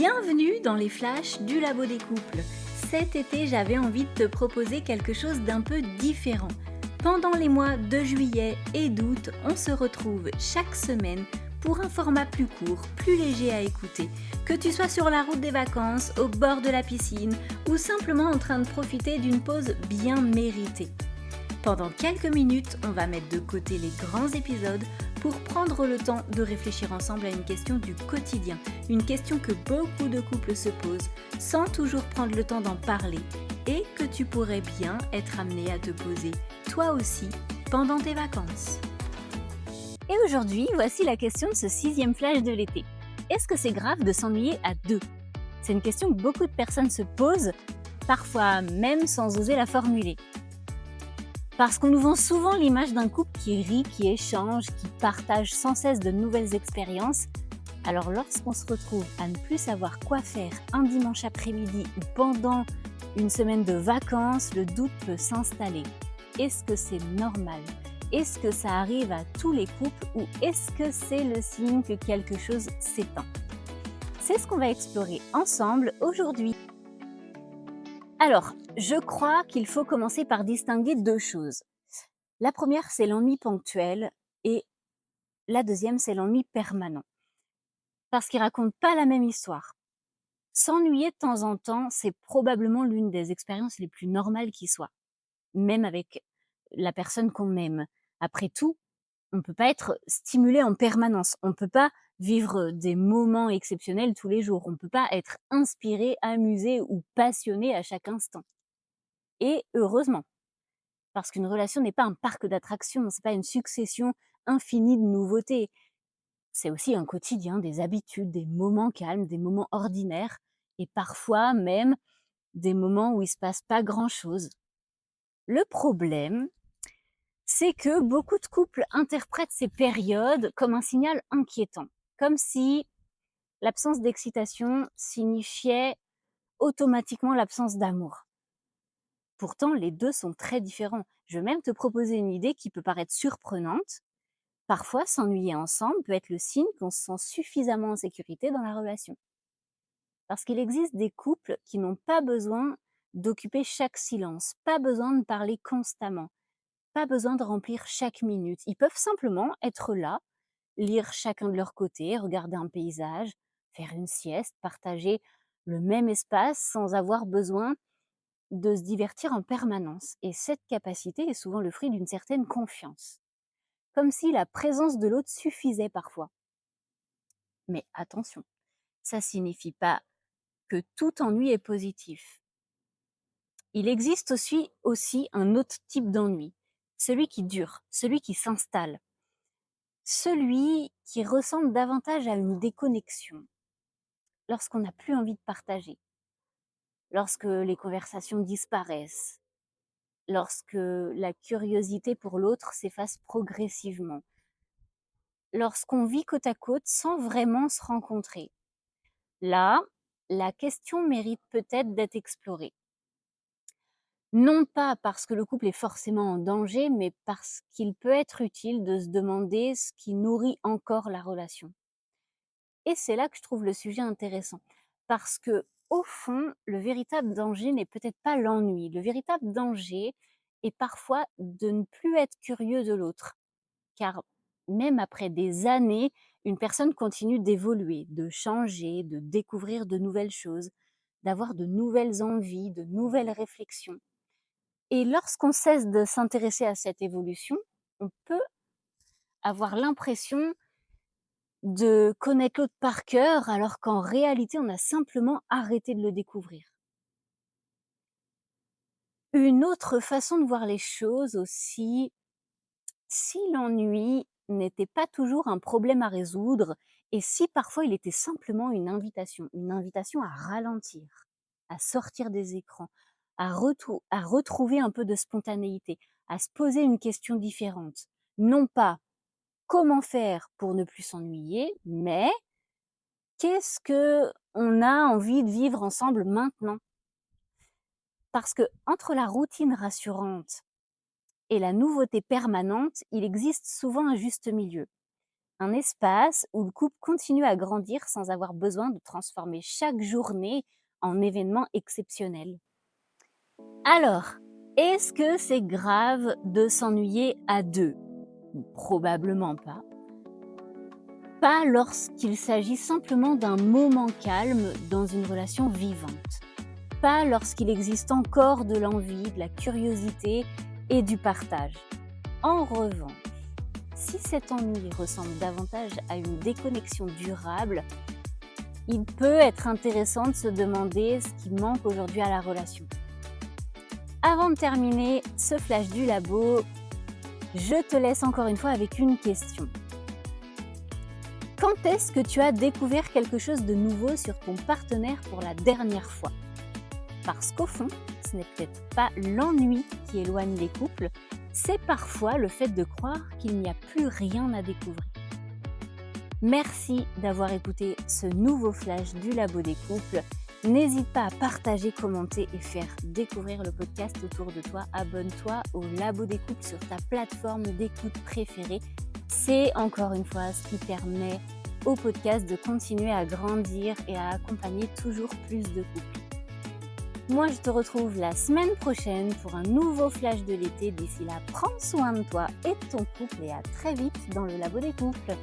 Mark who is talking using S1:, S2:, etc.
S1: Bienvenue dans les flashs du Labo des couples. Cet été, j'avais envie de te proposer quelque chose d'un peu différent. Pendant les mois de juillet et d'août, on se retrouve chaque semaine pour un format plus court, plus léger à écouter. Que tu sois sur la route des vacances, au bord de la piscine ou simplement en train de profiter d'une pause bien méritée. Pendant quelques minutes, on va mettre de côté les grands épisodes pour prendre le temps de réfléchir ensemble à une question du quotidien, une question que beaucoup de couples se posent sans toujours prendre le temps d'en parler et que tu pourrais bien être amené à te poser toi aussi pendant tes vacances. Et aujourd'hui, voici la question de ce 6e flash de l'été. Est-ce que c'est grave de s'ennuyer à deux ? C'est une question que beaucoup de personnes se posent, parfois même sans oser la formuler. Parce qu'on nous vend souvent l'image d'un couple qui rit, qui échange, qui partage sans cesse de nouvelles expériences. Alors lorsqu'on se retrouve à ne plus savoir quoi faire un dimanche après-midi ou pendant une semaine de vacances, le doute peut s'installer. Est-ce que c'est normal ? Est-ce que ça arrive à tous les couples ou est-ce que c'est le signe que quelque chose s'éteint ? C'est ce qu'on va explorer ensemble aujourd'hui. Alors, je crois qu'il faut commencer par distinguer deux choses. La première, c'est l'ennui ponctuel et la deuxième, c'est l'ennui permanent. Parce qu'ils ne racontent pas la même histoire. S'ennuyer de temps en temps, c'est probablement l'une des expériences les plus normales qui soit, même avec la personne qu'on aime. Après tout, on ne peut pas être stimulé en permanence. On ne peut pas vivre des moments exceptionnels tous les jours. On ne peut pas être inspiré, amusé ou passionné à chaque instant. Et heureusement. Parce qu'une relation n'est pas un parc d'attractions, c'est pas une succession infinie de nouveautés. C'est aussi un quotidien, des habitudes, des moments calmes, des moments ordinaires et parfois même des moments où il se passe pas grand-chose. Le problème, c'est que beaucoup de couples interprètent ces périodes comme un signal inquiétant, comme si l'absence d'excitation signifiait automatiquement l'absence d'amour. Pourtant, les deux sont très différents. Je vais même te proposer une idée qui peut paraître surprenante. Parfois, s'ennuyer ensemble peut être le signe qu'on se sent suffisamment en sécurité dans la relation. Parce qu'il existe des couples qui n'ont pas besoin d'occuper chaque silence, pas besoin de parler constamment, pas besoin de remplir chaque minute. Ils peuvent simplement être là, lire chacun de leur côté, regarder un paysage, faire une sieste, partager le même espace sans avoir besoin de se divertir en permanence. Et cette capacité est souvent le fruit d'une certaine confiance. Comme si la présence de l'autre suffisait parfois. Mais attention, ça signifie pas que tout ennui est positif. Il existe aussi un autre type d'ennui, celui qui dure, celui qui s'installe, celui qui ressemble davantage à une déconnexion, lorsqu'on n'a plus envie de partager, lorsque les conversations disparaissent, lorsque la curiosité pour l'autre s'efface progressivement, lorsqu'on vit côte à côte sans vraiment se rencontrer. Là, la question mérite peut-être d'être explorée. Non pas parce que le couple est forcément en danger, mais parce qu'il peut être utile de se demander ce qui nourrit encore la relation. Et c'est là que je trouve le sujet intéressant. Parce que, au fond, le véritable danger n'est peut-être pas l'ennui. Le véritable danger est parfois de ne plus être curieux de l'autre. Car même après des années, une personne continue d'évoluer, de changer, de découvrir de nouvelles choses, d'avoir de nouvelles envies, de nouvelles réflexions. Et lorsqu'on cesse de s'intéresser à cette évolution, on peut avoir l'impression de connaître l'autre par cœur, alors qu'en réalité, on a simplement arrêté de le découvrir. Une autre façon de voir les choses aussi, si l'ennui n'était pas toujours un problème à résoudre, et si parfois il était simplement une invitation à ralentir, à sortir des écrans, à retrouver un peu de spontanéité, à se poser une question différente. Non pas comment faire pour ne plus s'ennuyer, mais qu'est-ce que on a envie de vivre ensemble maintenant? Parce que entre la routine rassurante et la nouveauté permanente, il existe souvent un juste milieu. un espace où le couple continue à grandir sans avoir besoin de transformer chaque journée en événement exceptionnel. Alors, est-ce que c'est grave de s'ennuyer à deux? Probablement pas. Pas lorsqu'il s'agit simplement d'un moment calme dans une relation vivante. Pas lorsqu'il existe encore de l'envie, de la curiosité et du partage. En revanche, si cet ennui ressemble davantage à une déconnexion durable, il peut être intéressant de se demander ce qui manque aujourd'hui à la relation. Avant de terminer ce flash du labo, je te laisse encore une fois avec une question. Quand est-ce que tu as découvert quelque chose de nouveau sur ton partenaire pour la dernière fois? Parce qu'au fond, ce n'est peut-être pas l'ennui qui éloigne les couples, c'est parfois le fait de croire qu'il n'y a plus rien à découvrir. Merci d'avoir écouté ce nouveau flash du Labo des couples. N'hésite pas à partager, commenter et faire découvrir le podcast autour de toi. Abonne-toi au Labo des couples sur ta plateforme d'écoute préférée. C'est encore une fois ce qui permet au podcast de continuer à grandir et à accompagner toujours plus de couples. Moi, je te retrouve la semaine prochaine pour un nouveau flash de l'été. D'ici là, prends soin de toi et de ton couple et à très vite dans le Labo des couples.